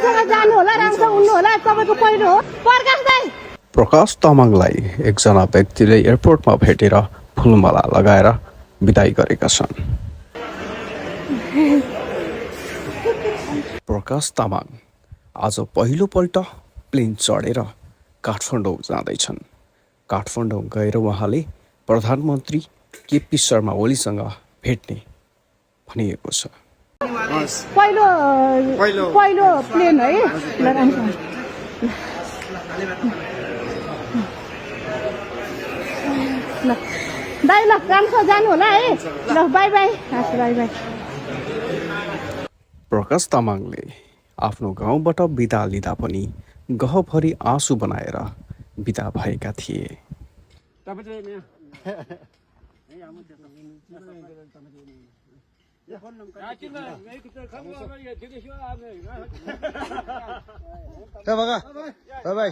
राम्रोसँग जानु होला, राम्रोसँग उड्नु होला। तपाईँको पहिलो हो प्रकाश दाइ। प्रकाश तामाङलाई एकजना व्यक्तिले एयरपोर्टमा भेटेर फुलमाला लगाएर बिदाई गरेका छन्। प्रकाश तामाङ आज पहिलोपल्ट प्लेन चढेर काठमाडौँ जाँदैछन्। काठमाडौँ गएर उहाँले प्रधानमन्त्री केपी शर्मा ओलीसँग भेट्ने भनिएको छ। पहिलो प्लेन है। ल राम्रोसँग ल दाइ, ल राम्रोसँग जानु होला है। ल बाई बाई। हस् बाई बाई। प्रकाश तामाङले आफ्नो गाउँबाट बिदा लिँदा पनि गहभरि आँसु बनाएर बिदा भएका थिए। बाई